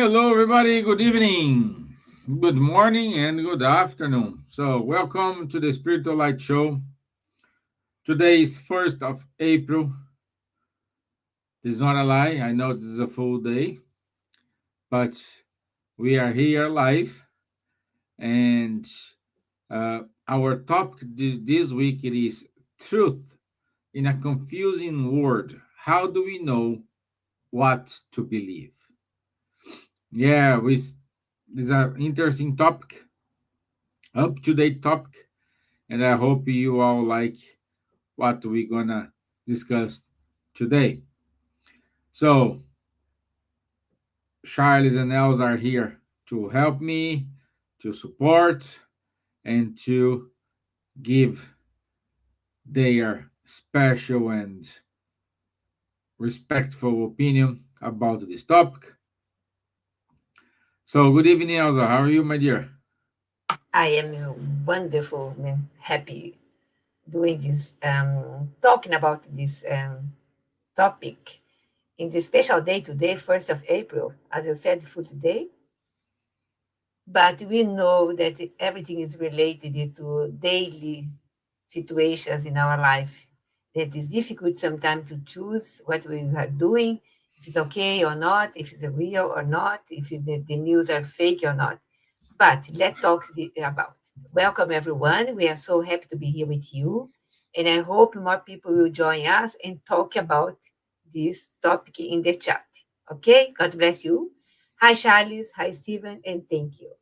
Hello, everybody. Good evening, good morning, and good afternoon. So, welcome to the Spiritual Light Show. Today is 1st of April. This is not a lie. I know this is a full day, but we are here live. And our topic this week it is truth in a confusing world. How do we know what to believe? Yeah, this is an interesting topic, up to date topic, and I hope you all like what we're gonna discuss today. So, Charles and Elsa are here to help me, to support, and to give their special and respectful opinion about this topic. So, good evening, Elsa. How are you, my dear? I am wonderful, man, happy doing this, talking about this topic in the special day today, 1st of April, as you said, Food Day. But we know that everything is related to daily situations in our life. That it's difficult sometimes to choose what we are doing, if it's okay or not, if it's real or not, if the news are fake or not. But let's talk about. Welcome everyone. We are so happy to be here with you, and I hope more people will join us and talk about this topic in the chat. Okay. God bless you. Hi Charles. Hi Steven, and thank you.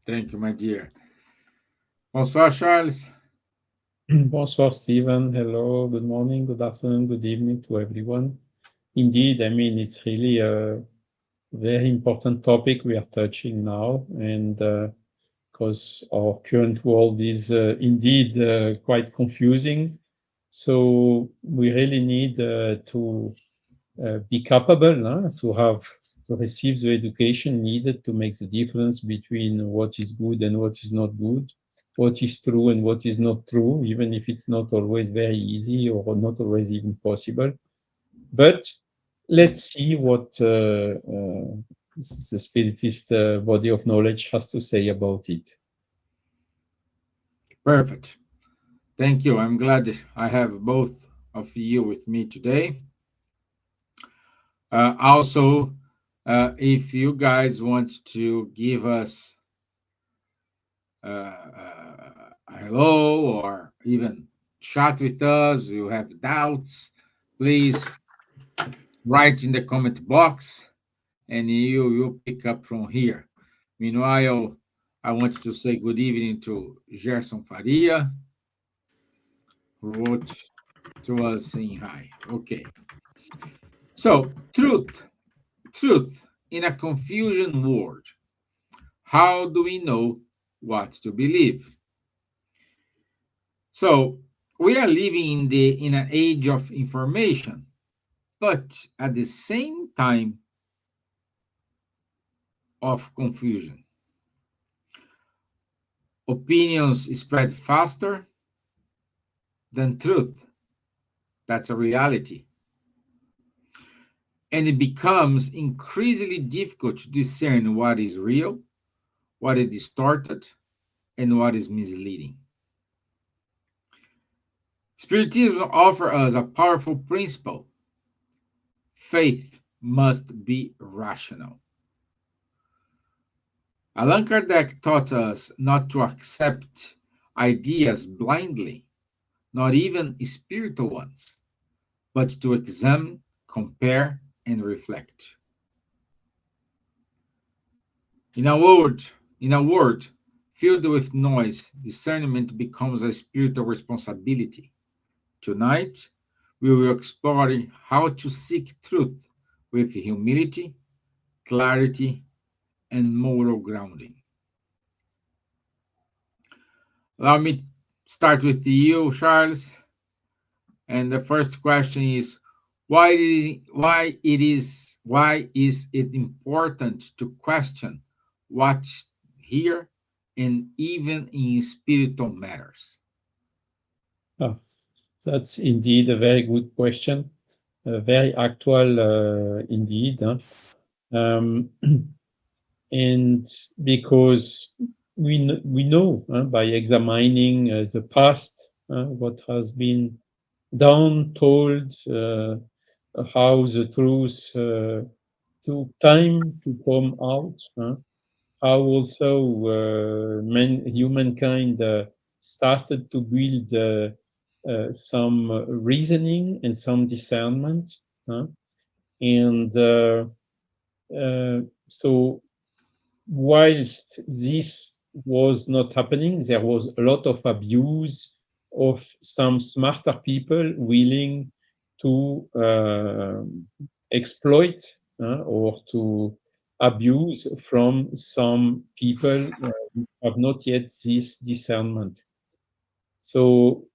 Thank you, my dear. Bonsoir, Charles. Bonsoir, Steven. Hello, good morning, good afternoon, good evening to everyone. Indeed, I mean, it's really a very important topic we are touching now, and because our current world is indeed quite confusing. So we really need to be capable to receive the education needed to make the difference between what is good and what is not good, what is true and what is not true, even if it's not always very easy or not always even possible. But let's see what the Spiritist body of knowledge has to say about it. Perfect. Thank you. I'm glad I have both of you with me today. Also, if you guys want to give us a hello or even chat with us, you have doubts, please write in the comment box and you pick up from here. Meanwhile, I want to say good evening to Gerson Faria, who wrote to us saying hi. Okay. So, truth in a confusion world. How do we know what to believe? So, we are living in an age of information, but at the same time of confusion. Opinions spread faster than truth. That's a reality. And it becomes increasingly difficult to discern what is real, what is distorted, and what is misleading. Spiritism offers us a powerful principle: faith must be rational. Allan Kardec taught us not to accept ideas blindly, not even spiritual ones, but to examine, compare, and reflect. In a world, in a world filled with noise, discernment becomes a spiritual responsibility. Tonight, we will explore how to seek truth with humility, clarity, and moral grounding. Allow me to start with you, Charles. And the first question is why is it important to question what's here and even in spiritual matters? Ah, that's indeed a very good question, very actual indeed. Huh? Um, And because we know by examining the past, what has been done, told, how the truth took time to come out, how also humankind started to build some reasoning and some discernment, and so whilst this was not happening, there was a lot of abuse of some smarter people willing to exploit or to abuse from some people who have not yet this discernment. So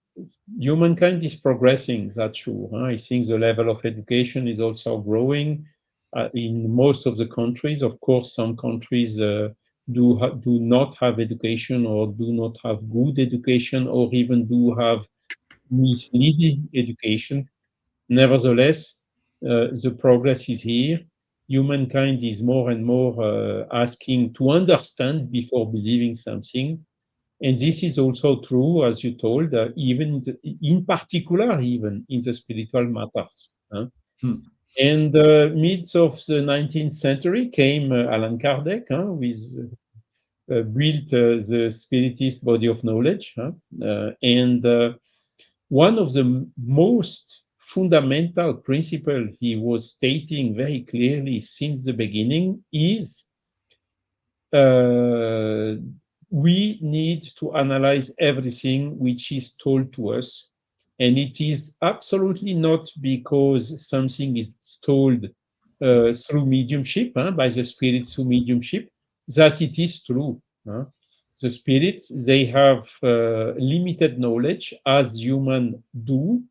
humankind is progressing, that's true. I think the level of education is also growing in most of the countries. Of course, some countries do not have education or do not have good education or even do have misleading education. Nevertheless, the progress is here. Humankind is more and more asking to understand before believing something. And this is also true, as you told, even in particular, even in the spiritual matters. Hmm. And midst of the 19th century came Allan Kardec with built the Spiritist body of knowledge. And one of the most fundamental principles he was stating very clearly since the beginning is uh, we need to analyze everything which is told to us. And it is absolutely not because something is told through mediumship, by the spirits through mediumship, that it is true. The spirits, they have limited knowledge as humans do.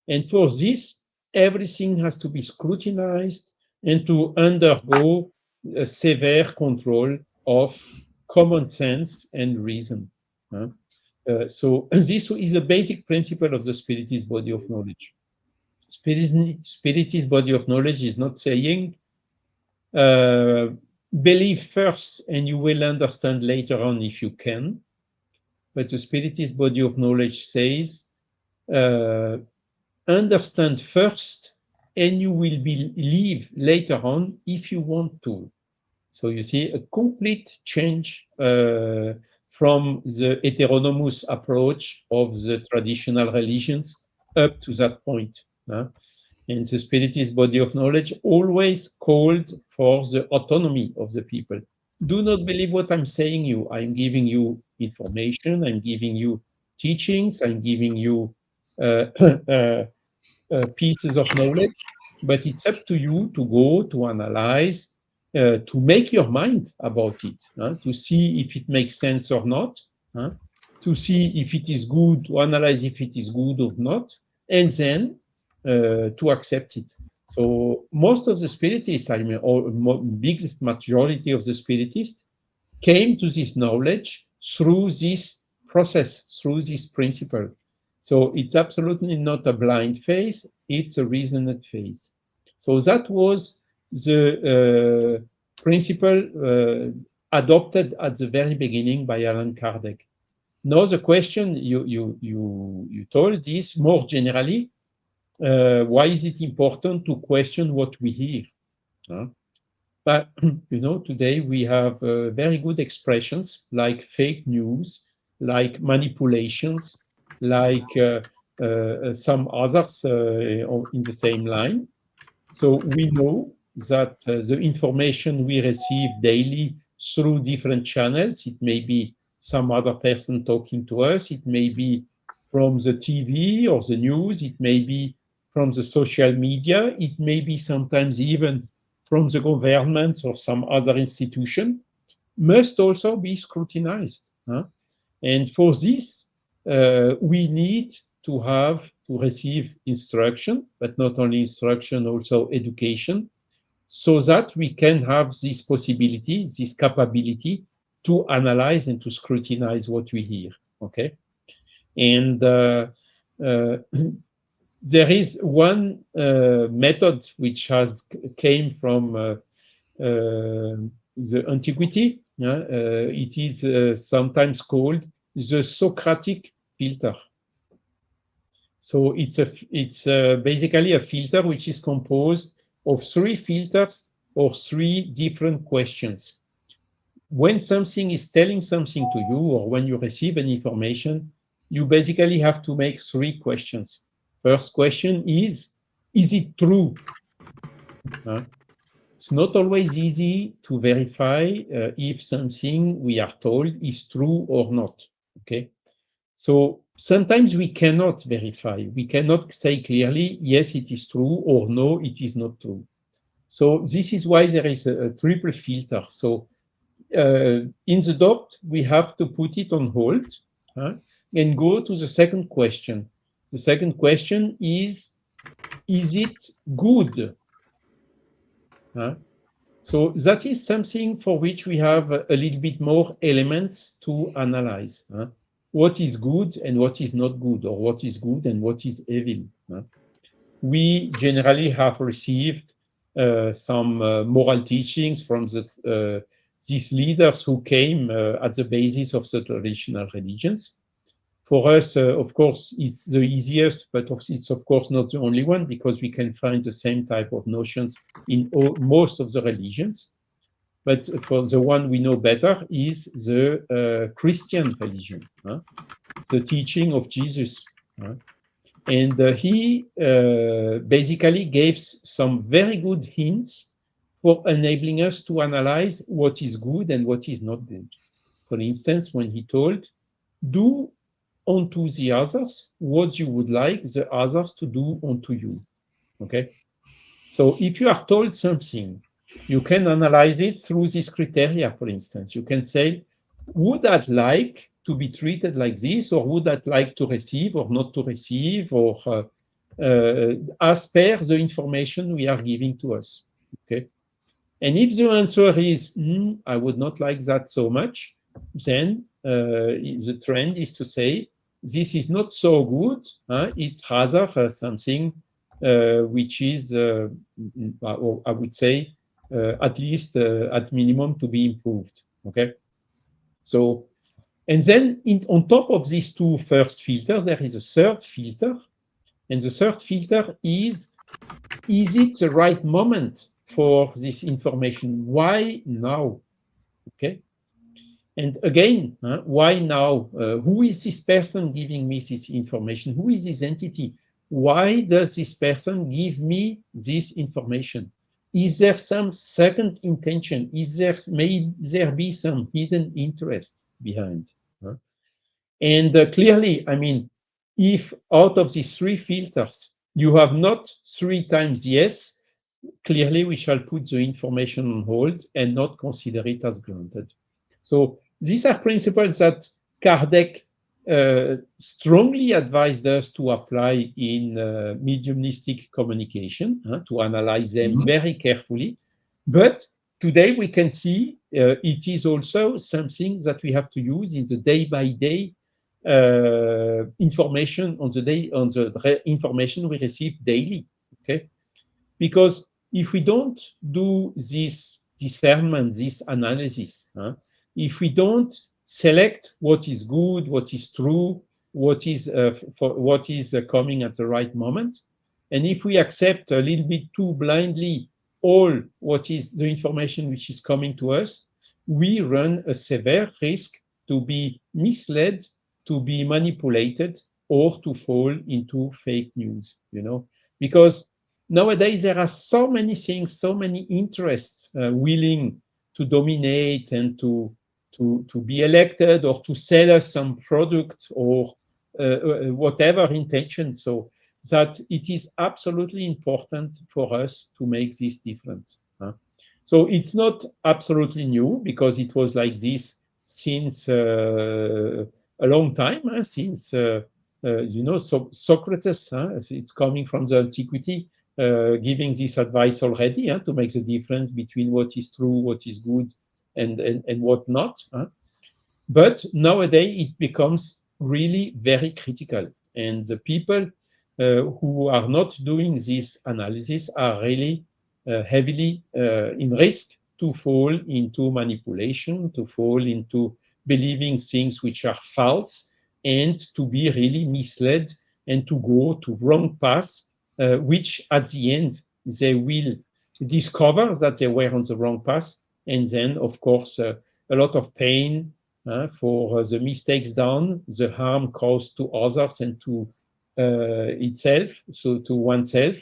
And for this, everything has to be scrutinized and to undergo a severe control of common sense and reason. So this is a basic principle of the Spiritist body of knowledge. Spiritist body of knowledge is not saying uh, believe first and you will understand later on if you can. But the Spiritist body of knowledge says uh, understand first and you will believe later on if you want to. So you see a complete change from the heteronomous approach of the traditional religions up to that point. And the Spiritist body of knowledge always called for the autonomy of the people. Do not believe what I'm saying you. I'm giving you information, I'm giving you teachings, I'm giving you uh, uh, pieces of knowledge, but it's up to you to go to analyze, to make your mind about it, to see if it makes sense or not, to see if it is good, to analyze if it is good or not, and then to accept it. So most of the spiritists, I mean, or biggest majority of the spiritists came to this knowledge through this process, through this principle. So it's absolutely not a blind faith, it's a reasoned faith. So that was the principle adopted at the very beginning by Allan Kardec. Now the question you told is more generally, why is it important to question what we hear? But today we have very good expressions like fake news, like manipulations, like some others in the same line. So we know that the information we receive daily through different channels, it may be some other person talking to us, it may be from the TV or the news, it may be from the social media, it may be sometimes even from the government or some other institution, must also be scrutinized. And for this, we need to receive instruction, but not only instruction, also education, so that we can have this possibility, this capability to analyze and to scrutinize what we hear. Okay, and uh, there is one method which has came from the antiquity. It is sometimes called the Socratic filter. So it's basically a filter which is composed of 3 filters or 3 different questions. When something is telling something to you, or when you receive an information, you basically have to make 3 questions. First question is it true? It's not always easy to verify if something we are told is true or not. Okay, so sometimes we cannot verify. We cannot say clearly, yes, it is true, or no, it is not true. So this is why there is a triple filter. So in the doubt, we have to put it on hold and go to the second question. The second question is it good? So that is something for which we have a little bit more elements to analyze. What is good and what is not good, or what is good and what is evil. We generally have received some moral teachings from these leaders who came at the basis of the traditional religions. For us, of course, it's the easiest, but it's of course not the only one, because we can find the same type of notions in most of the religions. But for the one we know better is the Christian religion, the teaching of Jesus. And he basically gave some very good hints for enabling us to analyze what is good and what is not good. For instance, when he told, do unto the others what you would like the others to do unto you. Okay? So if you are told something, you can analyze it through this criteria, for instance. You can say, would I like to be treated like this, or would I like to receive or not to receive, or as per the information we are giving to us. Okay? And if the answer is, I would not like that so much, then the trend is to say, this is not so good. It's rather something which is, I would say, at least at minimum to be improved. Okay. So, and then on top of these 2 first filters, there is a third filter. And the third filter is it the right moment for this information? Why now? Okay. And again, why now? Who is this person giving me this information? Who is this entity? Why does this person give me this information? Is there some second intention? May there be some hidden interest behind? And clearly, I mean, if out of these 3 filters, you have not 3 times yes, clearly we shall put the information on hold and not consider it as granted. So these are principles that Kardec strongly advised us to apply in mediumistic communication, to analyze them very carefully. But today we can see it is also something that we have to use in the day-by-day information on the information we receive daily. Okay, because if we don't do this discernment, this analysis, if we don't select what is good, what is true, what is coming at the right moment, and if we accept a little bit too blindly all what is the information which is coming to us, we run a severe risk to be misled, to be manipulated, or to fall into fake news, because nowadays there are so many things, so many interests willing to dominate and to be elected, or to sell us some product, or whatever intention, so that it is absolutely important for us to make this difference. So it's not absolutely new, because it was like this since a long time, since Socrates, it's coming from the antiquity, giving this advice already, to make the difference between what is true, what is good, and what not. But nowadays it becomes really very critical, and the people who are not doing this analysis are really heavily in risk to fall into manipulation, to fall into believing things which are false, and to be really misled and to go to wrong paths, which at the end they will discover that they were on the wrong path, and then of course a lot of pain for the mistakes done, the harm caused to others and to itself, so to oneself,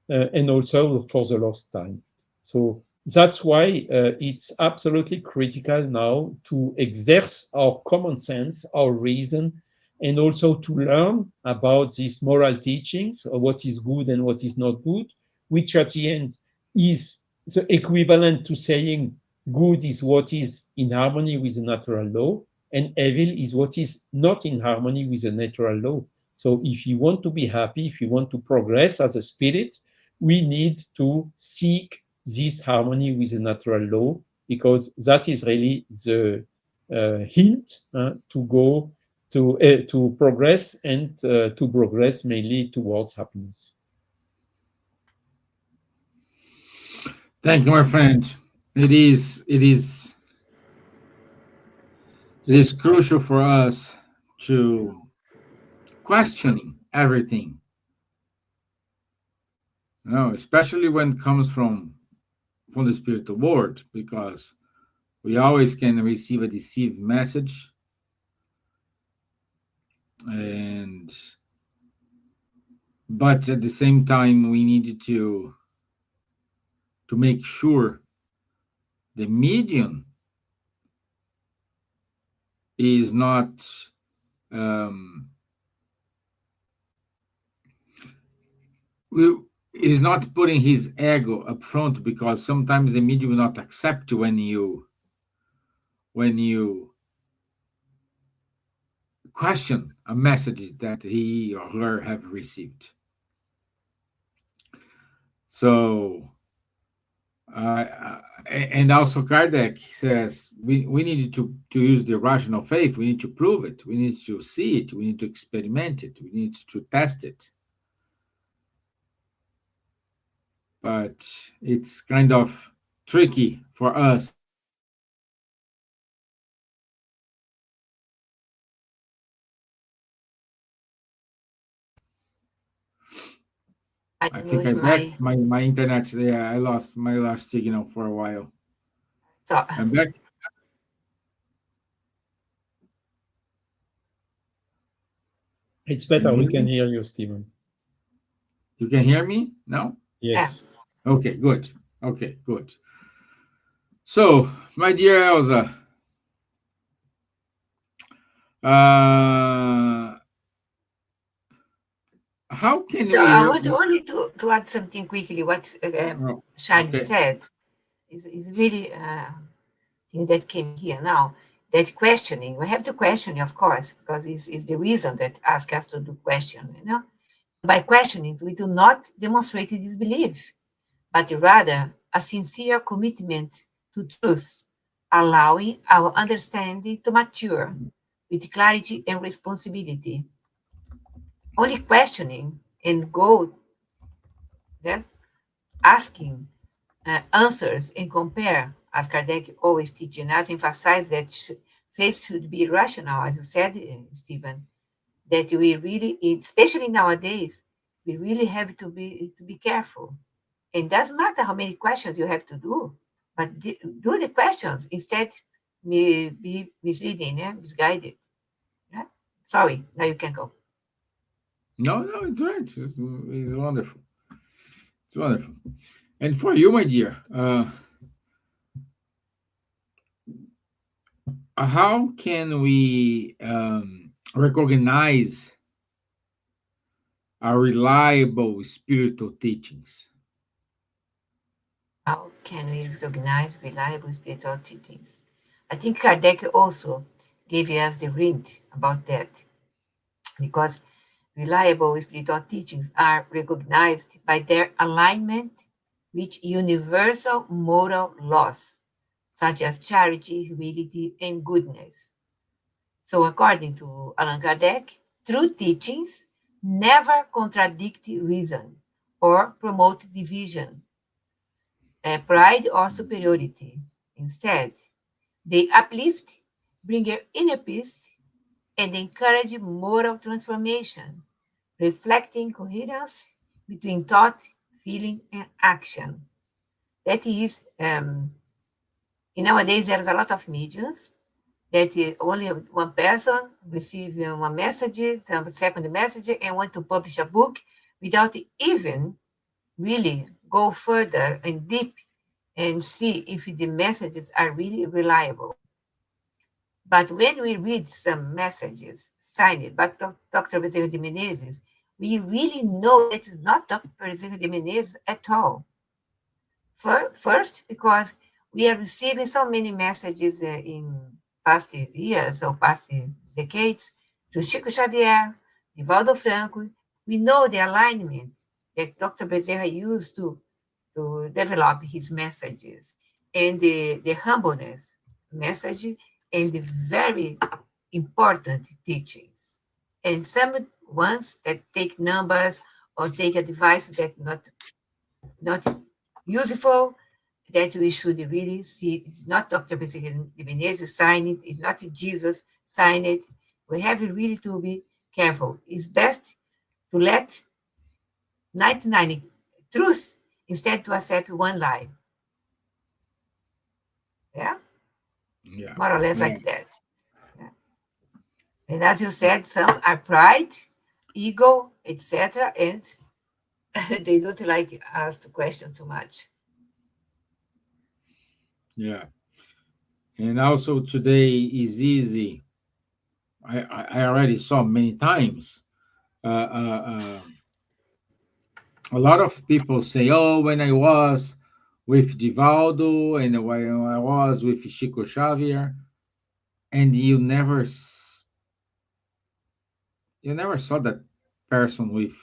and also for the lost time. So that's why it's absolutely critical now to exerce our common sense, our reason, and also to learn about these moral teachings, of what is good and what is not good, which at the end is the equivalent to saying good is what is in harmony with the natural law, and evil is what is not in harmony with the natural law. So if you want to be happy, if you want to progress as a spirit, we need to seek this harmony with the natural law, because that is really the hint to go to progress, and to progress mainly towards happiness. Thank you, my friend. It is crucial for us to questioning everything. Especially when it comes from the spiritual world, because we always can receive a deceived message, and but at the same time we need to make sure the medium is not um, is not putting his ego up front, because sometimes the medium will not accept when you question a message that he or her have received. So and also Kardec says we need to use the rational faith. We need to prove it. We need to see it. We need to experiment it. We need to test it. But it's kind of tricky for us. I I don't know think I if back my internet. Yeah, I lost my last signal for a while. so I'm back. It's Can better. you We hear can me? hear you, Stevan. You can hear me now? yeah. Yes. Okay, good. Okay, good. So, my dear Elsa, uh, how can So we I help want you? only to add something quickly. What Oh, Charlie okay. said is really thing that came here now. That questioning, we have to question, of course, because it's the reason that ask us to do question. By questioning, we do not demonstrate disbelief, but rather a sincere commitment to truth, allowing our understanding to mature with clarity and responsibility. Only questioning and go yeah, asking answers and compare, as Kardec always teaching us, emphasize that faith should be rational, as you said, Stephen, that we really, especially nowadays, we really have to be careful. It doesn't matter how many questions you have to do, but do the questions instead be misleading, misguided. Yeah? Sorry, now you can go. No, no, it's right. It's wonderful. It's wonderful. And for you, my dear, how can we recognize our reliable spiritual teachings? How can we recognize reliable spiritual teachings? I think Kardec also gave us the hint about that, because reliable spiritual teachings are recognized by their alignment with universal moral laws, such as charity, humility, and goodness. So, according to Allan Kardec, true teachings never contradict reason or promote division. pride or superiority. Instead, they uplift, bring your inner peace, and encourage moral transformation, reflecting coherence between thought, feeling, and action. That is, nowadays there's a lot of mediums that only one person receive one message, some second message, and want to publish a book without even really go further and deep and see if the messages are really reliable. But when we read some messages signed by Dr. Bezerra de Menezes, we really know that it's not Dr. Bezerra de Menezes at all. First, because we are receiving so many messages in past years or past decades to Chico Xavier, Divaldo Franco. We know the alignment that Dr. Bezerra used to develop his messages and the humbleness message and the very important teachings. And some ones that take numbers or take advice that not useful, that we should really see. It's not Dr. Bezerra de Menezes sign it, it's not Jesus sign it. We have really to be careful. It's best to let 99 truths instead to accept one lie. Yeah, Yeah. more or less Yeah. like that. Yeah. And as you said, some are pride, ego, etc., and they don't like us to question too much. Yeah. And also today is easy. I already saw many times. A lot of people say, "Oh, when I was with Divaldo and when I was with Chico Xavier," and you never saw that person with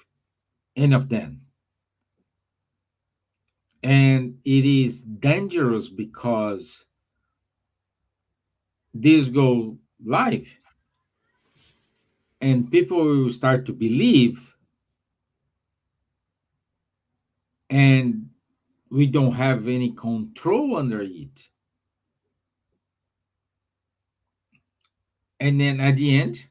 any of them. And it is dangerous because this go live and people will start to believe, and we don't have any control under it. And then at the end,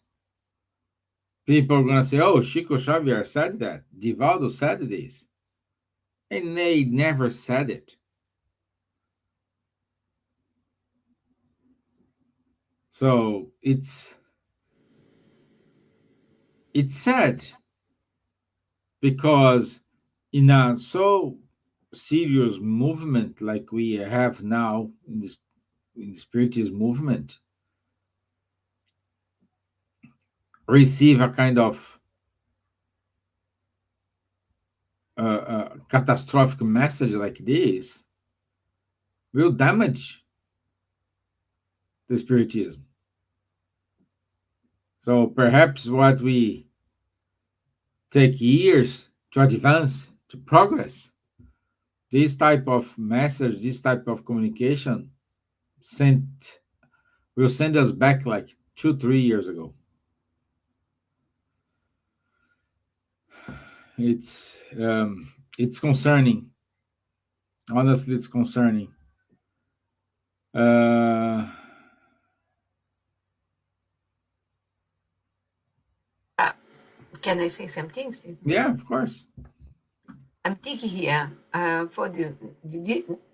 people are going to say, "Oh, Chico Xavier said that. Divaldo said this." And they never said it. So it's sad because in a so serious movement like we have now in the Spiritist movement, receive a kind of catastrophic message like this will damage the Spiritism. So perhaps what we take years to advance, to progress, this type of message, this type of communication sent will send us back like 2, 3 years ago. It's concerning. Honestly, it's concerning. Uh, Uh, can I say something, Steve? yeah, of course. I'm thinking here for the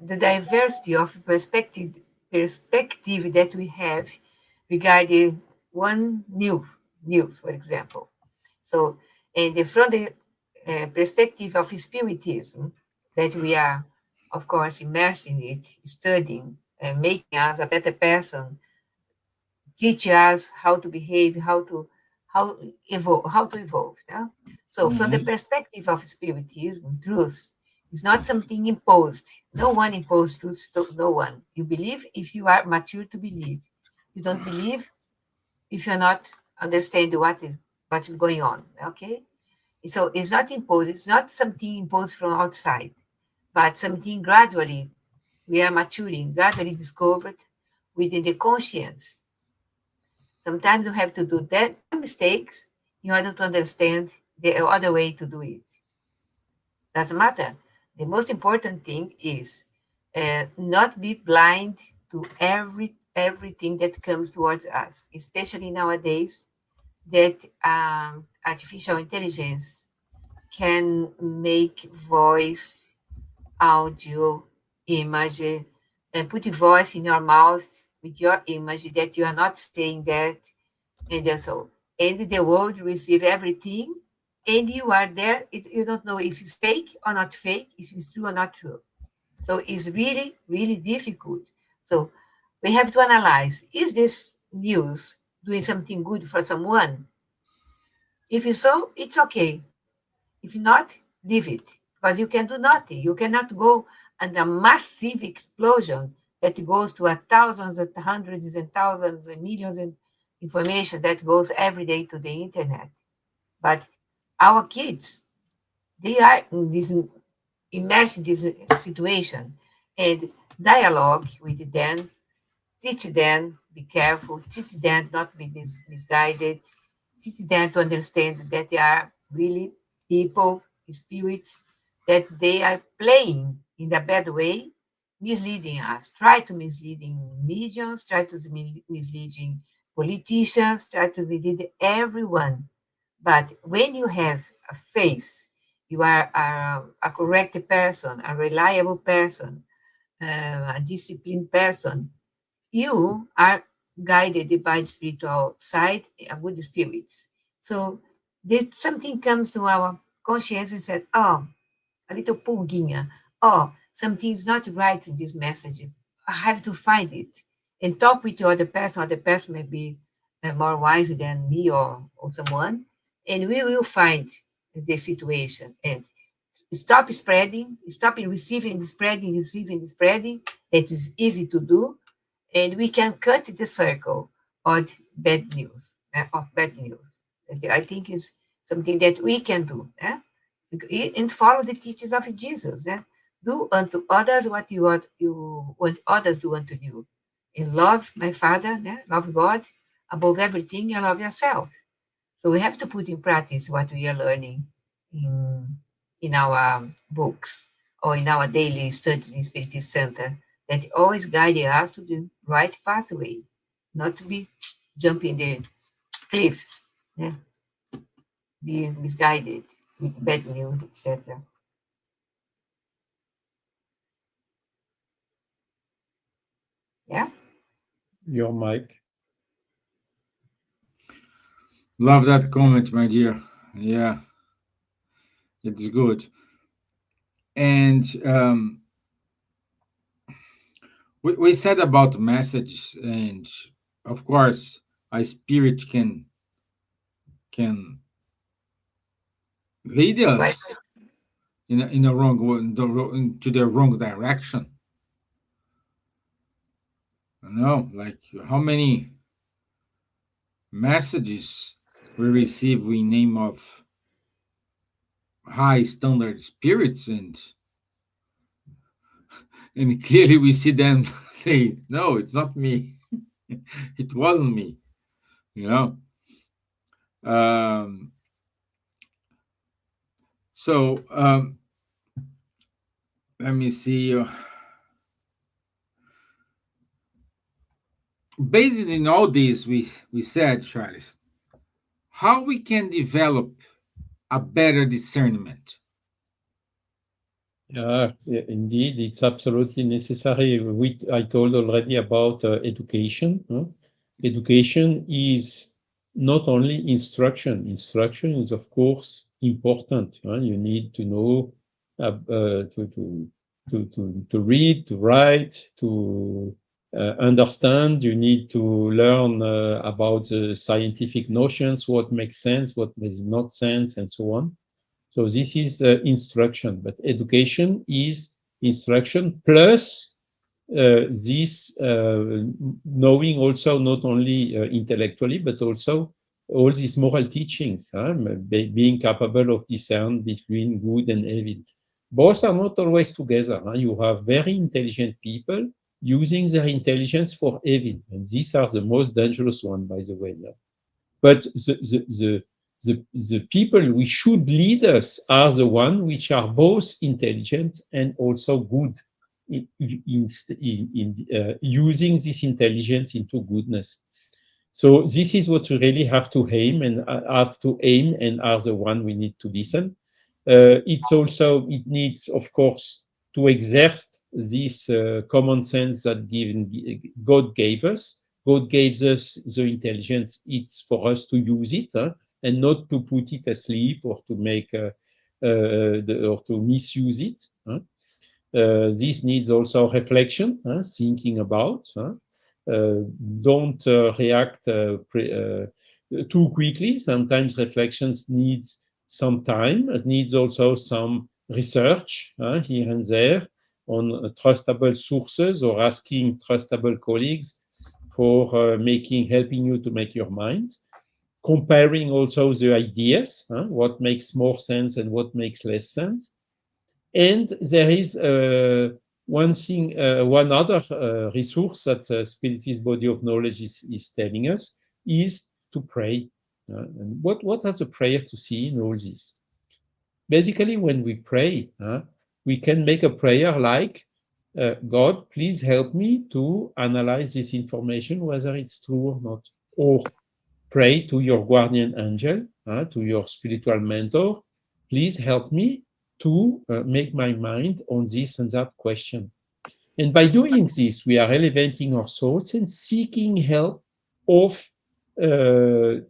diversity of perspective that we have regarding one news, for example. So, and from the perspective of spiritism, that we are, of course, immersed in it, studying, and making us a better person, teach us how to behave, how to evolve. Yeah? So, from the Mhm. perspective of spiritism, truth is not something imposed. No one imposed truth to no one. You believe if you are mature to believe. You don't believe if you're not understand what is going on. Okay, so it's not imposed. It's not something imposed from outside, but something gradually we are maturing, gradually discovered within the conscience. Sometimes you have to do that mistakes in order to understand the other way to do it. Doesn't matter. The most important thing is not be blind to everything that comes towards us, especially nowadays that artificial intelligence can make voice, audio, image, and put a voice in your mouth with your image that you are not saying that, and so and the world receive everything, and you are there. You don't know if it's fake or not fake, if it's true or not true. So it's really, really difficult. So we have to analyze, is this news doing something good for someone? If it's so, it's okay. If not, leave it. Because you can do nothing. You cannot go and a massive explosion that goes to a thousands and hundreds and thousands and millions of information that goes every day to the internet. But our kids, they are in this immersed in this situation, and dialogue with them, teach them be careful, teach them not to be misguided, teach them to understand that they are really people, spirits, that they are playing in a bad way, misleading us, try to misleading mediums, try to misleading politicians, try to mislead everyone. But when you have a face, you are a correct person, a reliable person, a disciplined person, you are guided by the spiritual side, with the spirits. So something comes to our conscience and said, oh, a little pulguinha. Oh, something is not right in this message. I have to find it and talk with the other person. Other person may be more wise than me or someone, and we will find the situation and stop spreading, stop receiving, spreading, receiving, spreading. That is easy to do, and we can cut the circle of bad news. Of bad news. And I think is something that we can do. And follow the teachings of Jesus. Do unto others what you want others to unto you. And love my Father, love God above everything, and love yourself. So we have to put in practice what we are learning in, in our books or in our daily studies in Spiritist Center, that always guide us to the right pathway, not to be jumping the cliffs, yeah, be misguided with bad news, etc. Yeah. Your mic. Love that comment, my dear. Yeah, it's good. And we said about messages, and of course, a spirit can lead Right. us in a wrong into the wrong direction. No, like how many messages we receive in name of high standard spirits, and clearly we see them say, no, it's not me. It wasn't me, you know. um so let me see. Based in all this we said, Charles, how we can develop a better discernment. Yeah, indeed, it's absolutely necessary. I told already about education. Education is not only instruction. Instruction is, of course, important. You need to know to read, to write, to understand. You need to learn about the scientific notions, what makes sense, what makes not sense, and so on. So this is instruction, but education is instruction plus this knowing also not only intellectually, but also all these moral teachings, being capable of discern between good and evil. Both are not always together. You have very intelligent people using their intelligence for evil, and these are the most dangerous one, by the way. But the people which should lead us are the ones which are both intelligent and also good. using this intelligence into goodness. So this is what we really have to aim and are the one we need to listen. It needs, of course, to exert this common sense that God gave us. God gave us the intelligence. It's for us to use it, and not to put it asleep or to make or to misuse it. This needs also reflection, thinking about. Don't react too quickly. Sometimes reflections needs some time. It needs also some research here and there on trustable sources or asking trustable colleagues for helping you to make your mind. Comparing also the ideas, what makes more sense and what makes less sense. And there is one other resource that Spiritist body of knowledge is telling us is to pray. And what has a prayer to see in all this? Basically, when we pray, we can make a prayer like, God, please help me to analyze this information, whether it's true or not. Or pray to your guardian angel, to your spiritual mentor, please help me to make my mind on this and that question. And by doing this, we are elevating our thoughts and seeking help of uh,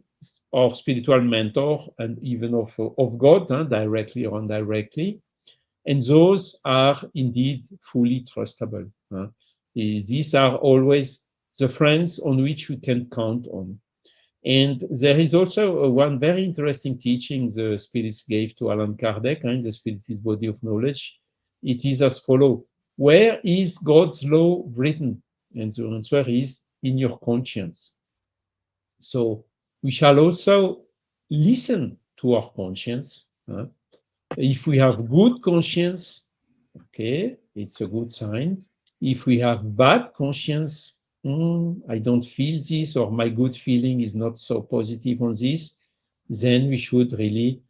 our spiritual mentor and even of God, directly or indirectly. And those are indeed fully trustable. These are always the friends on which we can count on. And there is also one very interesting teaching the spirits gave to Allan Kardec in the Spiritist body of knowledge. It is as follows. Where is God's law written? And the answer is in your conscience. So we shall also listen to our conscience. If we have good conscience, okay, it's a good sign. If we have bad conscience, I don't feel this, or my good feeling is not so positive on this, then we should really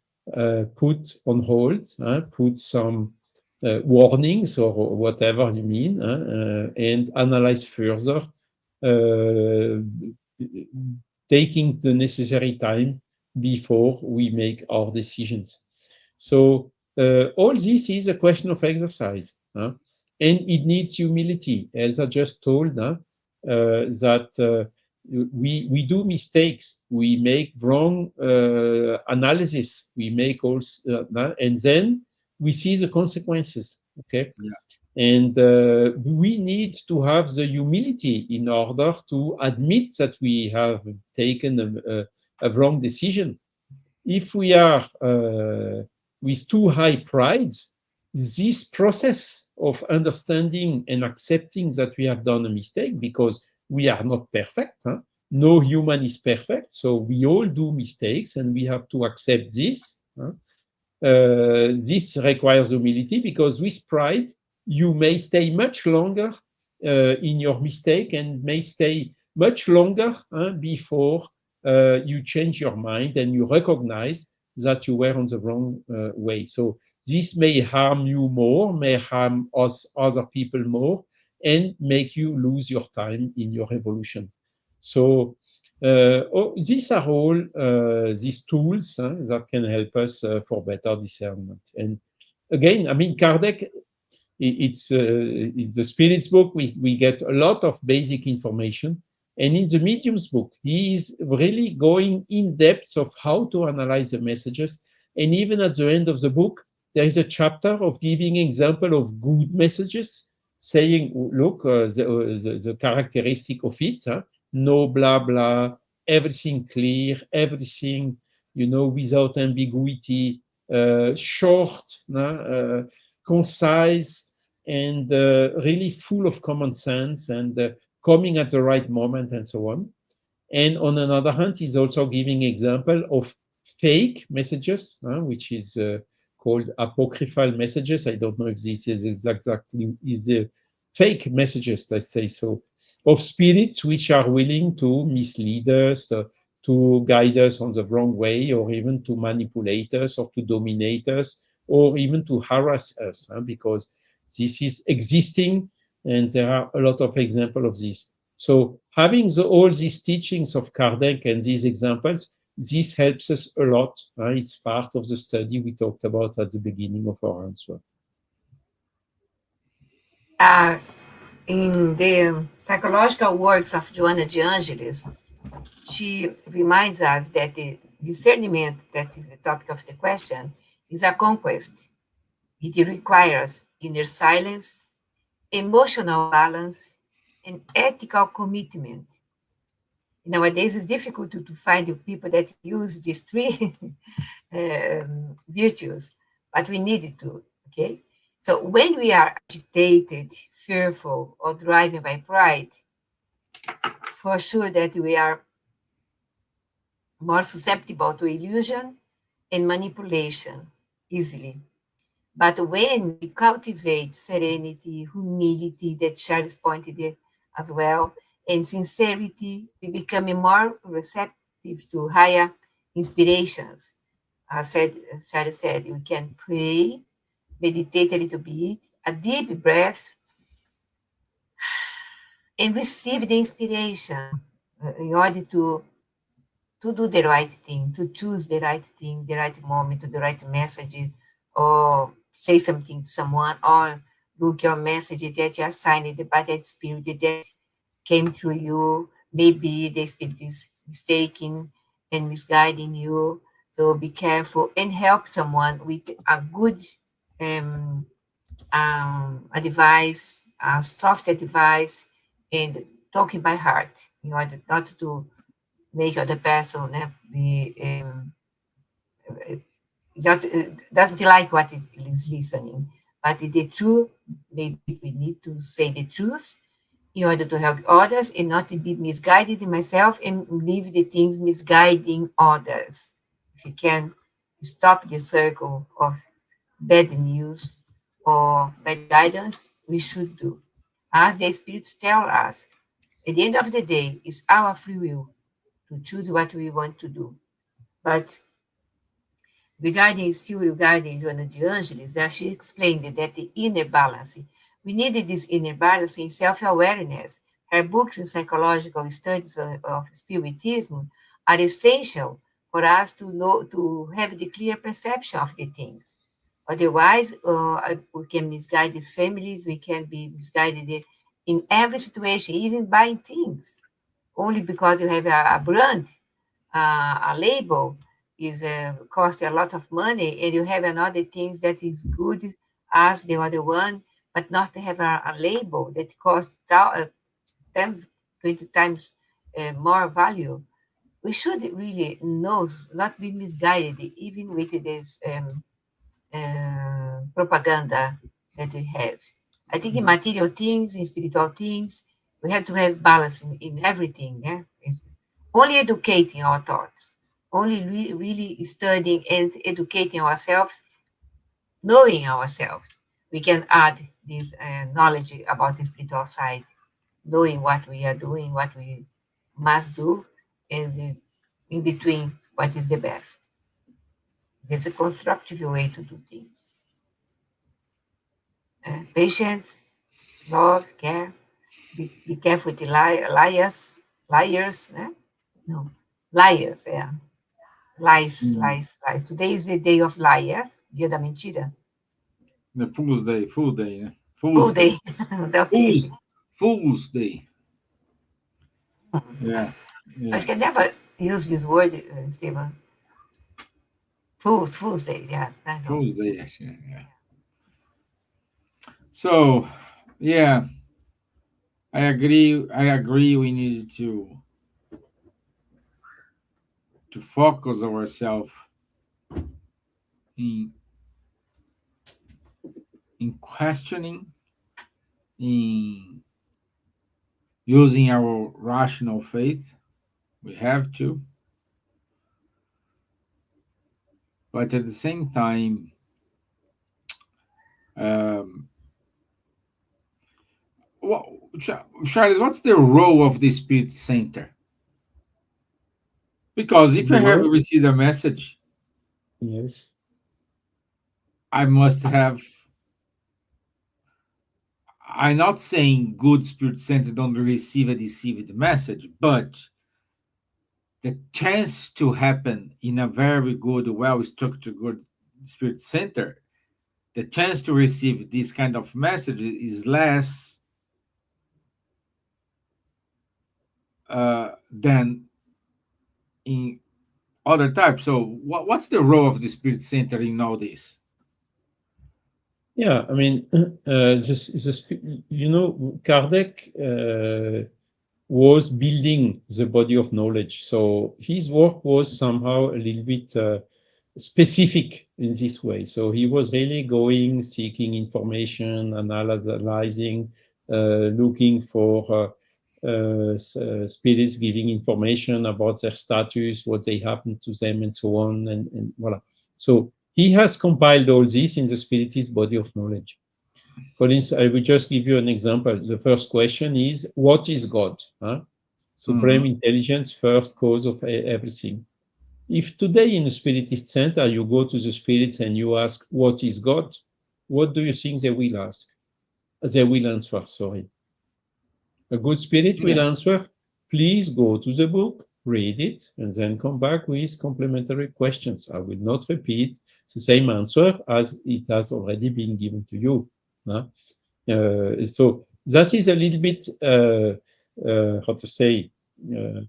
put on hold, put some warnings or whatever you mean, and analyze further, uh, taking the necessary time before we make our decisions. So all this is a question of exercise, and it needs humility. Elsa just told that we do mistakes, we make wrong analysis, we make also, and then we see the consequences. Okay, Yeah. and we need to have the humility in order to admit that we have taken a wrong decision. If we are with too high pride, this process of understanding and accepting that we have done a mistake, because we are not perfect, no human is perfect, so we all do mistakes and we have to accept this. This requires humility, because with pride, you may stay much longer in your mistake and may stay much longer before you change your mind and you recognize that you were on the wrong way. So this may harm you more, may harm us, other people more, and make you lose your time in your evolution. So these are all these tools that can help us for better discernment. And again, I mean, Kardec, it's the Spirit's book. We get a lot of basic information. And in the Medium's book, he is really going in depth of how to analyze the messages. And even at the end of the book, there is a chapter of giving example of good messages, saying, look, the characteristic of it, no blah blah, everything clear, everything, without ambiguity, short, concise, and really full of common sense, and coming at the right moment, and so on. And on another hand, he's also giving example of fake messages, which is called apocryphal messages. I don't know if this is exactly is fake messages, let's say so, of spirits which are willing to mislead us, to guide us on the wrong way, or even to manipulate us, or to dominate us, or even to harass us, because This is existing, and there are a lot of examples of this. So having all these teachings of Kardec and these examples, this helps us a lot. It's part of the study we talked about at the beginning of our answer. Uh, in the psychological works of Joanna de Angelis, she reminds us that the discernment, that is the topic of the question, is a conquest. It requires inner silence, emotional balance, and ethical commitment. Nowadays, it's difficult to find the people that use these three virtues, but we need it to, okay? So when we are agitated, fearful, or driven by pride, for sure that we are more susceptible to illusion and manipulation easily. But when we cultivate serenity, humility, that Charles pointed it as well, and sincerity, we become more receptive to higher inspirations. Charles said, we can pray, meditate a little bit, a deep breath, and receive the inspiration in order to do the right thing, to choose the right thing, the right moment, the right message, or say something to someone, or look your message that you are signed by that spirit that came through you. Maybe the spirit is mistaken and misguiding you. So be careful and help someone with a good um, advice, a soft advice, and talking by heart in order not to make other person be not, doesn't like what it is listening. But the truth, maybe we need to say the truth in order to help others and not to be misguided in myself and leave the things misguiding others. If you can stop the circle of bad news or bad guidance, we should do. As the spirits tell us, at the end of the day, it's our free will to choose what we want to do. But regarding Joanna de Angelis, she explained that the inner balance, we needed this inner balance in self-awareness. Her books in psychological studies of Spiritism are essential for us to know, to have the clear perception of the things. Otherwise, we can misguide the families, we can be misguided in every situation, even buying things, only because you have a brand, a label is cost a lot of money, and you have another thing that is good as the other one, but not to have a label that costs 10, 20 times more value. We should really know, not be misguided, even with this propaganda that we have. I think in material things, in spiritual things, we have to have balance in everything. Yeah? It's only educating our thoughts, only really studying and educating ourselves, knowing ourselves. We can add this knowledge about the spiritual side, knowing what we are doing, what we must do, and in between what is the best. There's a constructive way to do things. Patience, love, care. Be careful with the liars, né? No, liars, yeah. Lies, Mm. lies, lies. Today is the day of liars, dia da mentira. The Fool's Day, Full Day, né? Full Fool's day. Day, Ok. Fool's Day. Yeah, Acho yeah. que I never use this word, Stevan. Fool's day, yeah, I know. Fool's Day, actually. Yeah. So, yeah, I agree. I agree. We need to focus ourselves in questioning, in using our rational faith. We have to, but at the same time, um, what, Charles, what's the role of the spirit center? Because if I The have role? received a message, Yes. I must have I'm not saying good spirit center don't receive a deceived message, but the chance to happen in a very good, well structured, good spirit center, the chance to receive this kind of message is less than in other types. So, what's the role of the spirit center in all this? Yeah, I mean, Kardec was building the body of knowledge. So his work was somehow a little bit specific in this way. So he was really going, seeking information, analyzing, looking for spirits, giving information about their status, what they happened to them, and so on, and voila. So he has compiled all this in the Spiritist body of knowledge. For instance, I will just give you an example. The first question is, what is God? Huh? Supreme Hmm. intelligence, first cause of everything. If today in a Spiritist center you go to the spirits and you ask, what is God? What do you think they will ask? They will answer, sorry. A good spirit will Yeah. answer, please go to the book, read it, and then come back with complementary questions. I will not repeat the same answer as it has already been given to you. Huh? So that is a little bit, how to say, uh,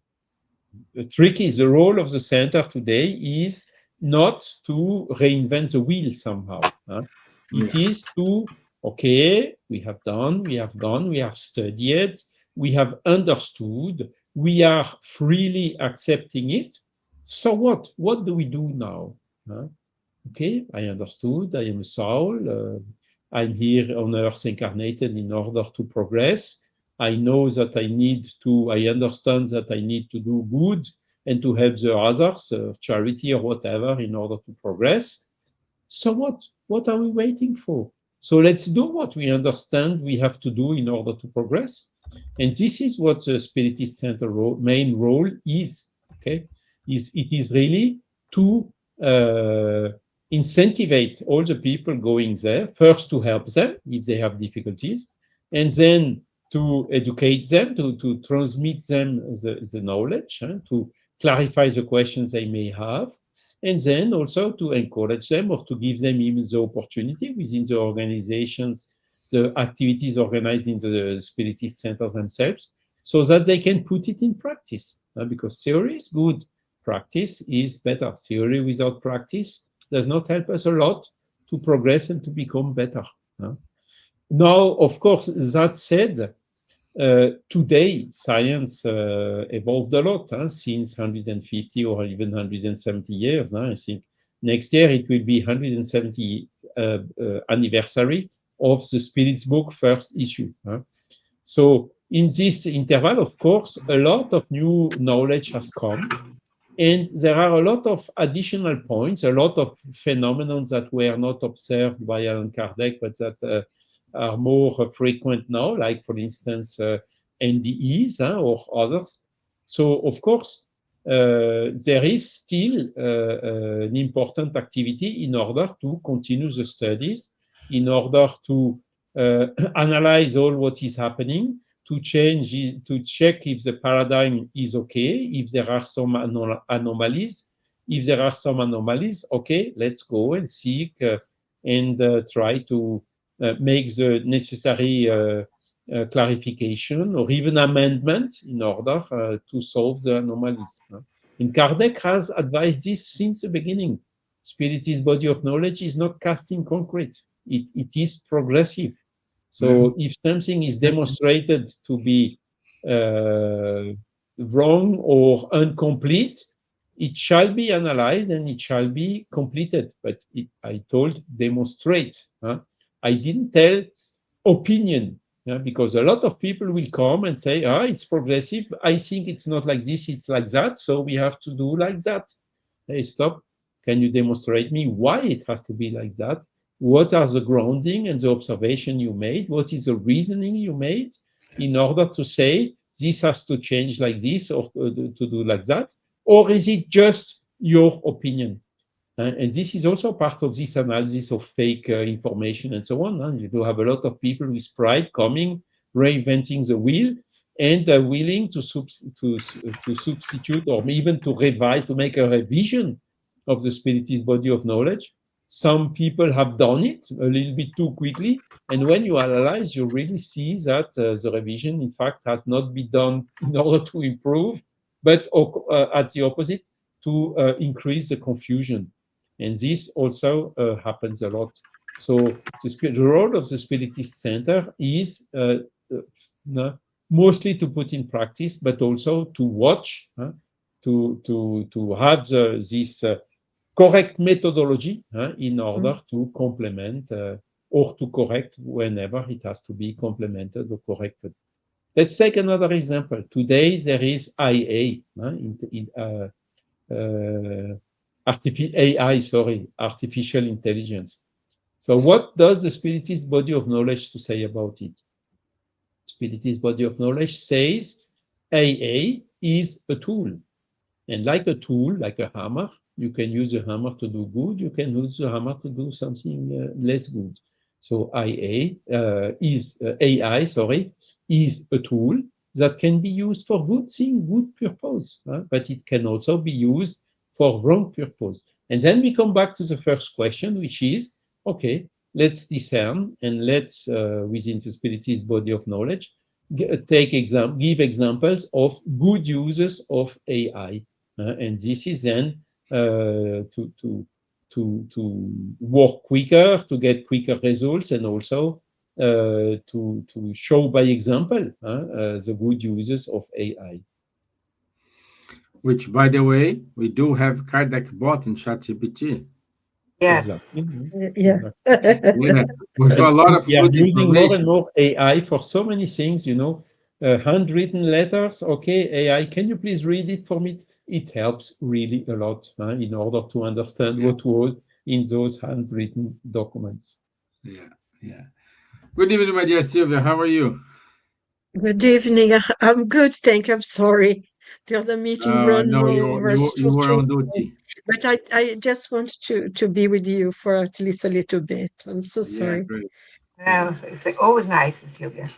tricky. The role of the center today is not to reinvent the wheel somehow. Huh? It Yeah. is to, okay, we have done, we have gone, we have studied, we have understood, we are freely accepting it. So what? What do we do now? Huh? Okay, I understood. I am a soul. I'm here on earth incarnated in order to progress. I know that I understand that I need to do good and to help the others, charity or whatever, in order to progress. So what? What are we waiting for? So let's do what we understand we have to do in order to progress. And this is what the Spiritist Center main role is. Okay, it is really to uh, incentivize all the people going there, first to help them if they have difficulties, and then to educate them, to transmit them the knowledge, to clarify the questions they may have, and then also to encourage them or to give them even the opportunity within the organizations, the activities organized in the Spiritist centers themselves, so that they can put it in practice. Because theory is good, practice is better. Theory without practice does not help us a lot to progress and to become better. Now, of course, that said, today, science evolved a lot since 150 or even 170 years. I think next year it will be 170 anniversary of the Spirit's book first issue. So in this interval, of course, a lot of new knowledge has come. And there are a lot of additional points, a lot of phenomena that were not observed by Allan Kardec, but that are more frequent now, like, for instance, NDEs or others. So, of course, there is still an important activity in order to continue the studies, in order to analyze all what is happening, to change, to check if the paradigm is okay, if there are some anomalies. If there are some anomalies, okay, let's go and seek and try to make the necessary clarification or even amendment in order to solve the anomalies. And Kardec has advised this since the beginning. Spiritist body of knowledge is not cast in concrete. It is progressive. Yeah. So if something is demonstrated to be wrong or incomplete, it shall be analyzed and it shall be completed. But I told demonstrate. I didn't tell opinion, because a lot of people will come and say, it's progressive. I think it's not like this, it's like that. So we have to do like that. Hey, stop. Can you demonstrate me why it has to be like that? What are the grounding and the observation you made? What is the reasoning you made in order to say this has to change like this or to do like that? Or is it just your opinion? And this is also part of this analysis of fake information and so on. You do have a lot of people with pride coming, reinventing the wheel, and willing to substitute or even to revise, to make a revision of the Spiritist body of knowledge. Some people have done it a little bit too quickly. And when you analyze, you really see that the revision, in fact, has not been done in order to improve, but at the opposite, to increase the confusion. And this also happens a lot. So the role of the Spiritist Center is mostly to put in practice, but also to watch, to have this correct methodology in order to complement or to correct whenever it has to be complemented or corrected. Let's take another example. Today there is IA, AI, sorry, artificial intelligence. So what does the Spiritist body of knowledge to say about it? Spiritist body of knowledge says AA is a tool. And like a tool, like a hammer, you can use a hammer to do good, you can use a hammer to do something less good. So AI, sorry, is a tool that can be used for good thing, good purpose, but it can also be used for wrong purpose. And then we come back to the first question, which is, okay, let's discern and let's, within the Spiritist body of knowledge, give examples of good uses of AI. And this is then to work quicker, to get quicker results, and also to show by example the good uses of AI. Which, by the way, we do have Kardec bot in ChatGPT. Yes. Exactly. Yeah. Yeah, with a lot of We are good using more and information. more AI for so many things, handwritten letters. Okay, AI, can you please read it for me? It helps really a lot in order to understand what was in those handwritten documents. Yeah, yeah. Good evening, my dear Silvia. How are you? Good evening. I'm good, thank you. I'm sorry. The other meeting ran No, over you were so on long. duty. But I just want to be with you for at least a little bit. I'm so Yeah, sorry. great, great. Well, it's always nice, Sylvia.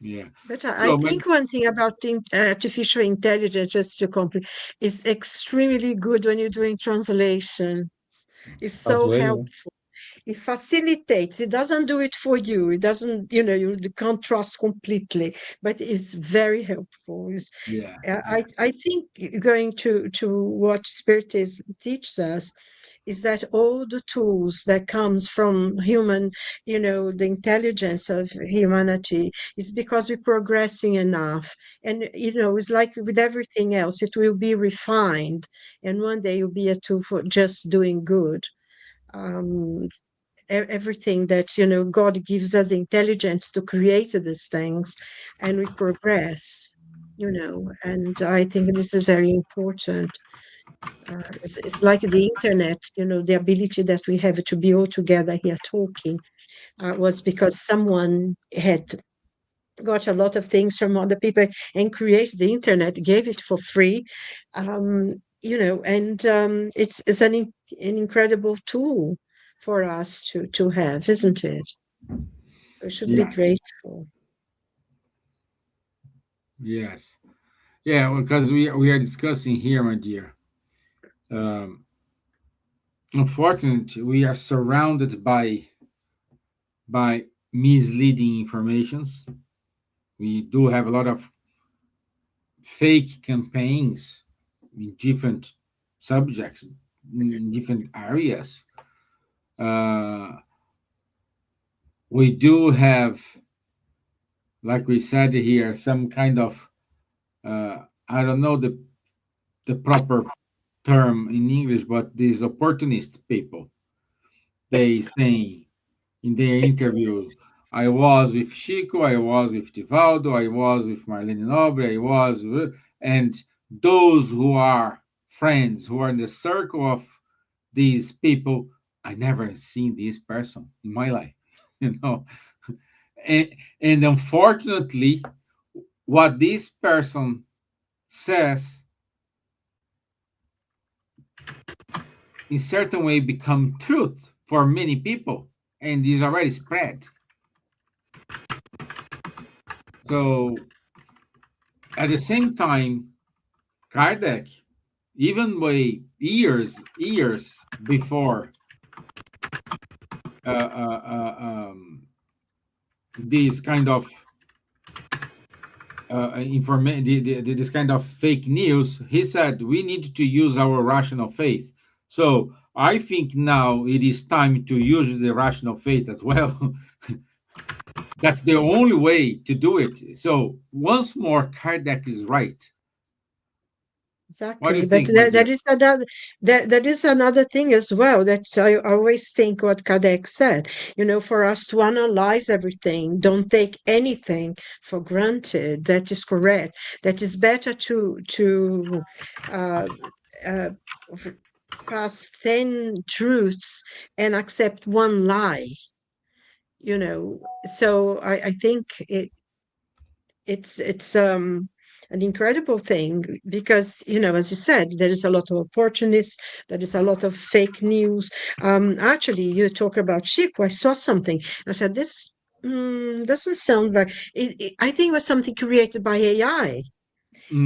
Yeah. But I So, think one thing about artificial intelligence, just to complete, is extremely good when you're doing translation. It's As so well. helpful. It facilitates. It doesn't do it for you. It doesn't, you can't trust completely, but it's very helpful. yeah, yeah, I think going to what Spiritism teaches us is that all the tools that comes from human, the intelligence of humanity is because we're progressing enough. And, it's like with everything else, it will be refined. And one day it'll be a tool for just doing good. Um, everything that, God gives us intelligence to create these things, and we progress, and I think this is very important. It's like the internet, the ability that we have to be all together here talking was because someone had got a lot of things from other people and created the internet, gave it for free, and it's an incredible tool for us to have, isn't it? So we should be yeah, grateful. yes, yeah. Because we are discussing here, my dear. Um, Unfortunately, we are surrounded by misleading informations. We do have a lot of fake campaigns in different subjects, in different areas. Uh, we do have, like we said here, some kind of I don't know the proper term in English, but these opportunist people. They say in their interviews, I was with Chico, I was with Divaldo, I was with Marlene Nobre, and those who are friends, who are in the circle of these people, I never seen this person in my life, you know. And unfortunately, what this person says in certain way become truth for many people, and is already spread. So at the same time, Kardec, even way years before uh, uh, uh, um, this kind of this kind of fake news, he said we need to use our rational faith. So I think now it is time to use the rational faith as well. That's the only way to do it. So once more, Kardec is right. What do Exactly, you but think, my that dear? is another that is another thing as well that I always think what Kardec said, for us to analyze everything, don't take anything for granted. That is correct. That is better to uh, uh, f- pass 10 truths and accept one lie. So I think it's an incredible thing because as you said, there is a lot of opportunists, there is a lot of fake news. Actually, you talk about Chico. I saw something. I said this doesn't sound very. I think it was something created by AI,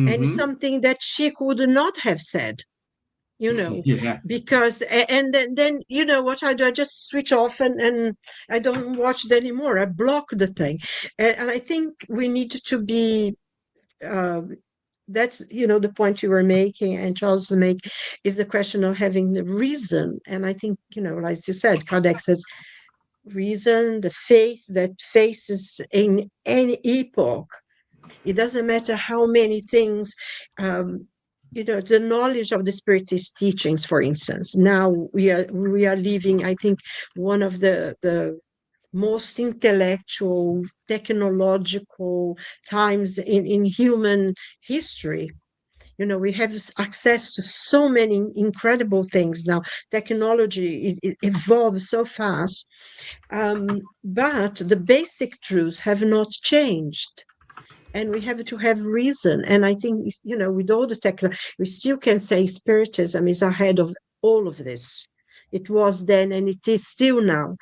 and it's Mm-hmm. something that Chico would not have said. You know, Yeah. because and then what I do, I just switch off and I don't watch it anymore. I block the thing, and I think we need to be uh, that's the point you were making and Charles make is the question of having the reason. And I think as you said, Kardec says reason, the faith that faces in any epoch. It doesn't matter how many things, um, the knowledge of the Spiritist teachings, for instance. Now we are living, I think, one of the most intellectual, technological times in human history. We have access to so many incredible things now. Technology it evolves so fast, but the basic truths have not changed. And we have to have reason. And I think, with all the technology, we still can say Spiritism is ahead of all of this. It was then and it is still now.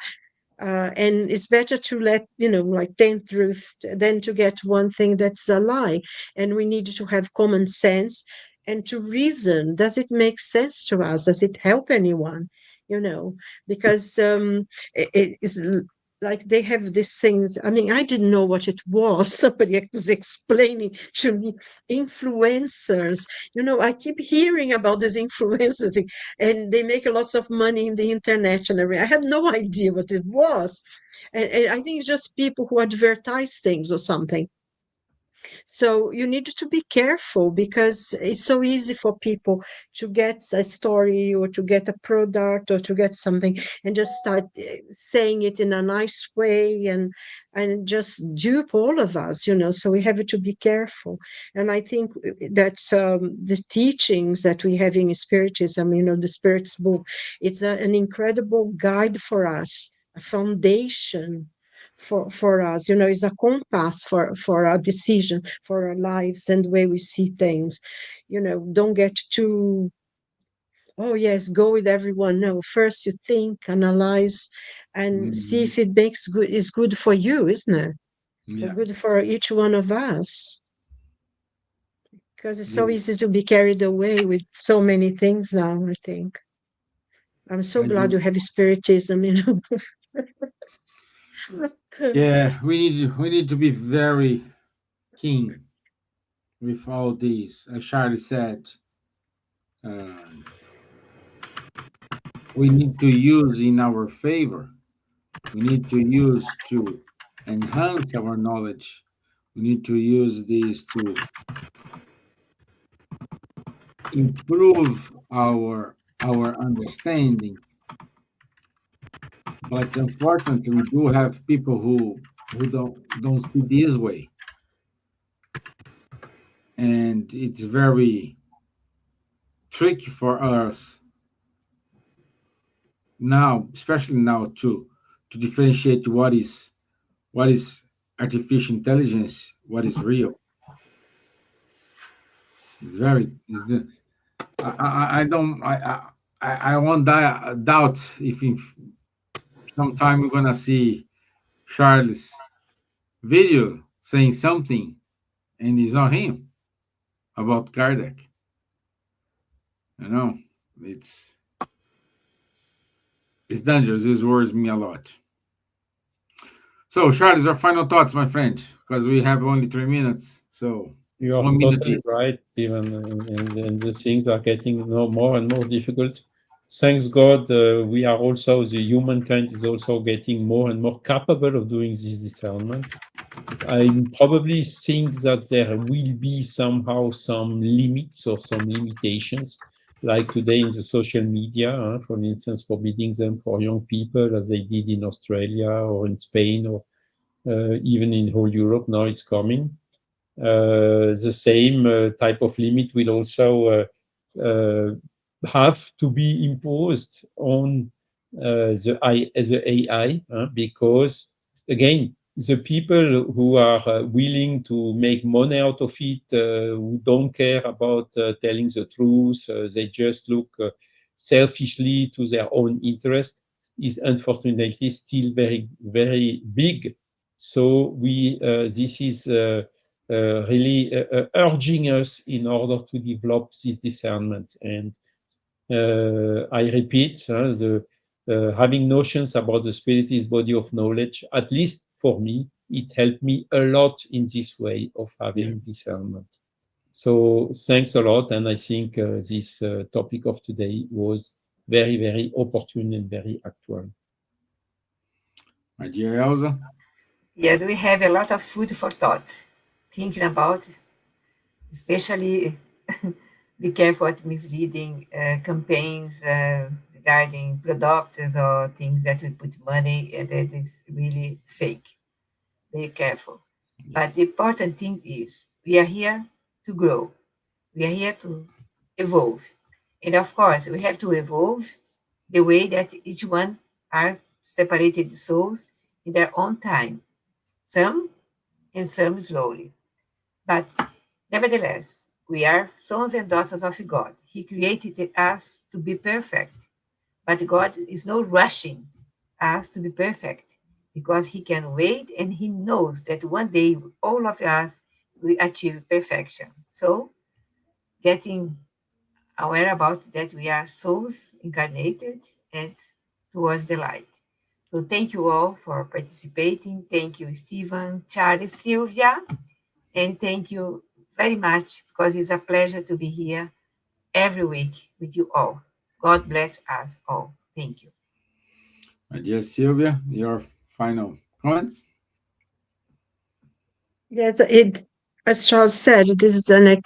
And it's better to let like 10 truths than to get one thing that's a lie. And we need to have common sense and to reason. Does it make sense to us? Does it help anyone? Because it's like they have these things. I mean, I didn't know what it was. Somebody was explaining to me influencers. I keep hearing about this influencer thing, and they make lots of money in the internet and everything. I had no idea what it was. And I think it's just people who advertise things or something. So you need to be careful because it's so easy for people to get a story or to get a product or to get something and just start saying it in a nice way and just dupe all of us. So we have to be careful. And I think that the teachings that we have in Spiritism, the Spirit's book, it's an incredible guide for us, a foundation for us, is a compass for our decision, for our lives and the way we see things. Don't get too, oh yes, go with everyone. No, first you think, analyze, and see Mhm. if it makes good is good for you, isn't it? For Yeah. good for each one of us. Because it's so Yes, easy to be carried away with so many things now, I think. I'm so I glad you do. have Spiritism. Yeah, we need to be very keen with all these. As Charlie said, um, we need to use in our favor. We need to use to enhance our knowledge. We need to use these to improve our understanding. But unfortunately, we do have people who don't see this way, and it's very tricky for us now, especially now, to differentiate what is artificial intelligence, what is real. It's very it's the, I don't I won't doubt if in sometime we're gonna see Charles video saying something and it's not him about Kardec. You know, it's it's dangerous. These words mean a lot. So, Charles, your final thoughts, my friend, because we have only 3 minutes. So, You are 1 minute totally each. right, Steven, and the things are getting more and more difficult. Thanks God, we are also, the humankind is also getting more and more capable of doing this discernment. I probably think that there will be somehow some limits or some limitations, like today in the social media, for instance, forbidding them for young people, as they did in Australia or in Spain or even in whole Europe. Now it's coming. The same type of limit will also uh, have to be imposed on the AI, because again, the people who are willing to make money out of it, who don't care about telling the truth, they just look selfishly to their own interest, is unfortunately still very, very big. So this is really urging us in order to develop this discernment. And I repeat, having notions about the spirit is body of knowledge, at least for me, it helped me a lot in this way of Yeah, having discernment. So thanks a lot. And I think this topic of today was very, very opportune and very actual. my dear Elsa. Yes, we have a lot of food for thought. Thinking about, especially be careful at misleading campaigns regarding products or things that we put money and that is really fake. Be careful. Yeah, But the important thing is we are here to grow. We are here to evolve. And of course, we have to evolve the way that each one are separated souls in their own time, some and some slowly. But nevertheless, we are sons and daughters of God. He created us to be perfect, but God is not rushing us to be perfect because He can wait and He knows that one day all of us will achieve perfection. So, getting aware about that we are souls incarnated and towards the light. So, thank you all for participating. Thank you, Stevan, Charlie, Silvia. And thank you very much because it's a pleasure to be here every week with you all. God bless us all. Thank you. my dear Sylvia, your final comments. Yes, as Charles said, this is an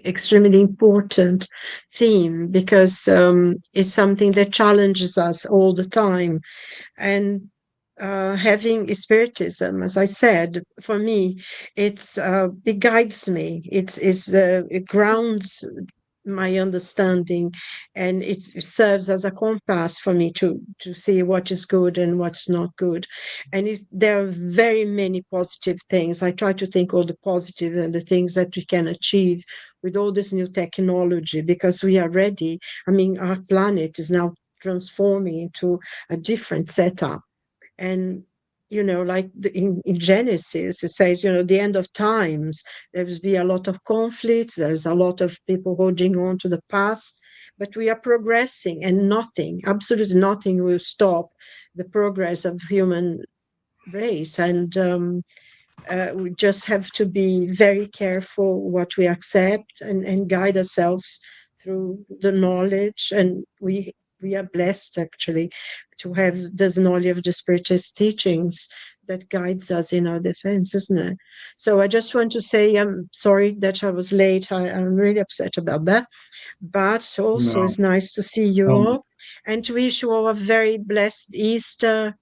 extremely important theme because it's something that challenges us all the time. And having spiritism, as I said, for me, it guides me. It grounds my understanding, and it serves as a compass for me to see what is good and what's not good. And there are very many positive things. I try to think all the positive and the things that we can achieve with all this new technology because we are ready. I mean, our planet is now transforming into a different setup. And like in Genesis it says, the end of times, there will be a lot of conflicts, there's a lot of people holding on to the past, but we are progressing, and nothing, absolutely nothing, will stop the progress of human race. And we just have to be very careful what we accept, and guide ourselves through the knowledge. And we are blessed actually to have this knowledge of the spiritist teachings that guides us in our defense, isn't it? So I just want to say I'm sorry that I was late. I'm really upset about that, but also No, it's nice to see you no, all and to wish you all a very blessed Easter,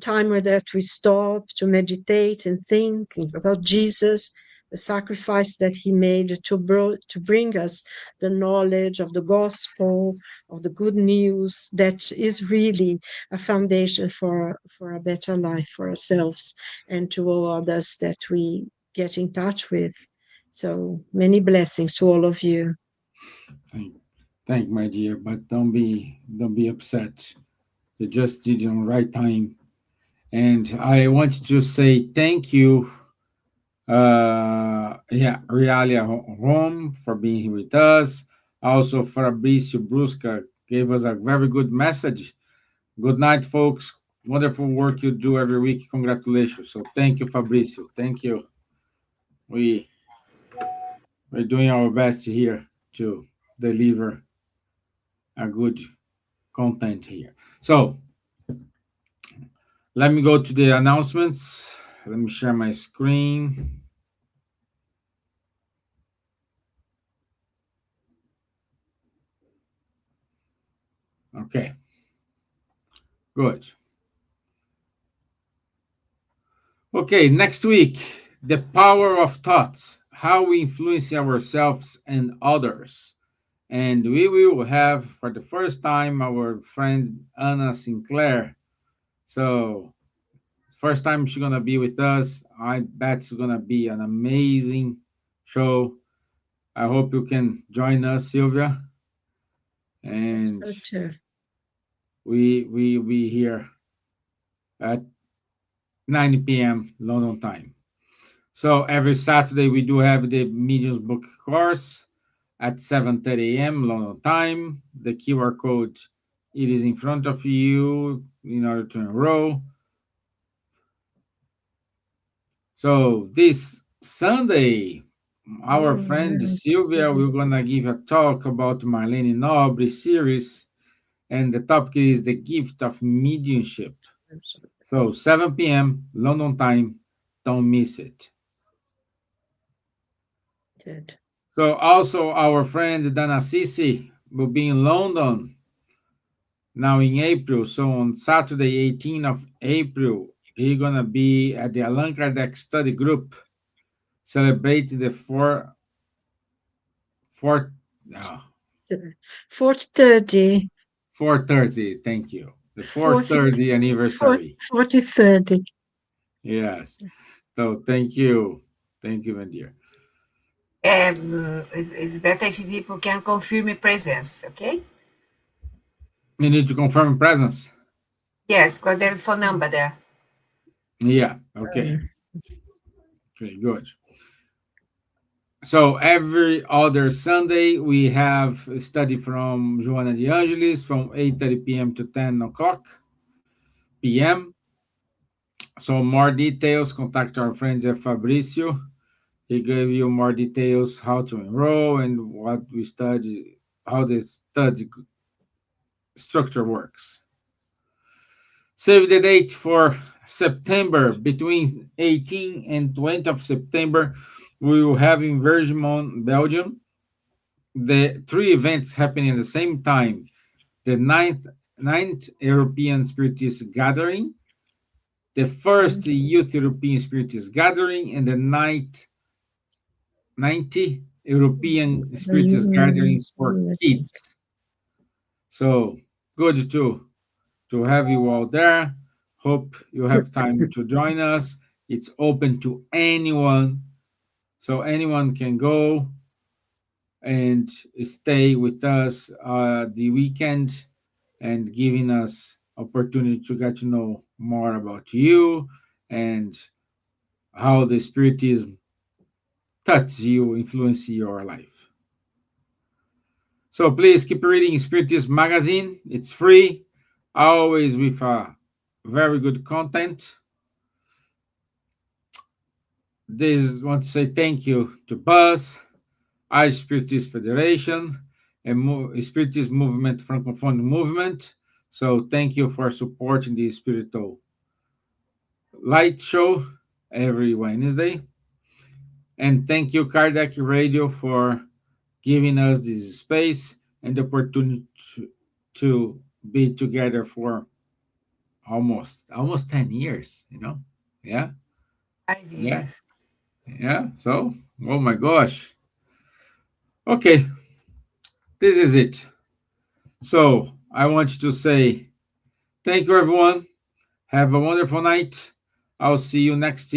time where that we stop to meditate and think about Jesus, the sacrifice that he made to bring us the knowledge of the gospel, of the good news that is really a foundation for a better life for ourselves and to all others that we get in touch with. So many blessings to all of you. thank, Thank my dear, but don't be upset. You just did it on the right time. And I want to say thank you, yeah, Realia Home for being here with us. Also, Fabricio Brusca gave us a very good message. Good night, folks. Wonderful work you do every week. Congratulations. So thank you, Fabricio. Thank you. We we're doing our best here to deliver a good content here. So let me go to the announcements. Let me share my screen. Okay, good. Okay, next week, the power of thoughts, how we influence ourselves and others. And we will have for the first time our friend Anna Sinclair. So, first time she's gonna be with us. I bet it's gonna be an amazing show. I hope you can join us, Silvia. And So too. we be here at 9 p.m. London time. So every Saturday we do have the Mediums book course at 7:30 a.m. London time. The QR code it is in front of you in order to enroll. So this Sunday, our friend Silvia, we're gonna give a talk about Marlene Nobre series, and the topic is the gift of mediumship. So 7 p.m. London time, don't miss it. Good. So also our friend Dana Sisi will be in London now in April. So on Saturday, 18th of April, he's gonna be at the Allan Kardec Study Group celebrating the four, uh, 4:30. 430. Thank you. The 40, 430 anniversary. 40:30. Yes. So thank you, my dear. It's better if people can confirm presence, okay? You need to confirm presence. Yes, because there's phone number there. Yeah. Okay. Okay. Good. So every other Sunday we have a study from Joana de Angelis from 8:30 p.m. to 10 o'clock p.m. So more details, contact our friend Jeff Fabricio. He gave you more details how to enroll and what we study, how the study structure works. Save the date for September between 18 and 20 of September. We will have in Vergemont, Belgium, the three events happening at the same time: the ninth European Spiritist Gathering, the first Youth European Spiritist Gathering, and the ninth 90 European Spiritist Gatherings for kids. So good to have you all there. Hope you have time to join us. It's open to anyone, so anyone can go and stay with us the weekend and giving us opportunity to get to know more about you and how the spiritism touches you, influences your life. So please keep reading Spiritism magazine. It's free, always with very good content. This want to say thank you to Buzz, I Spiritist Federation, and Spiritist Movement Francophone Movement. So thank you for supporting the Spiritual Light Show every Wednesday. And thank you, Kardec Radio, for giving us this space and the opportunity to be together for almost 10 years, Yeah. 5 years. Yeah. So, oh my gosh. Okay, this is it. So, I want you to say thank you, everyone. Have a wonderful night. I'll see you next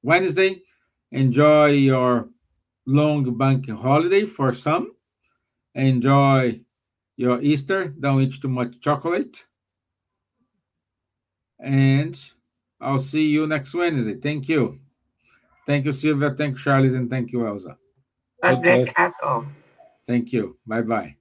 Wednesday. Enjoy your long bank holiday for some, Enjoy your Easter. Don't eat too much chocolate. And I'll see you next Wednesday. Thank you. Thank you, Silvia. Thank you, Charles. And thank you, Elsa. God God bless bless. us all. Thank you. Bye bye.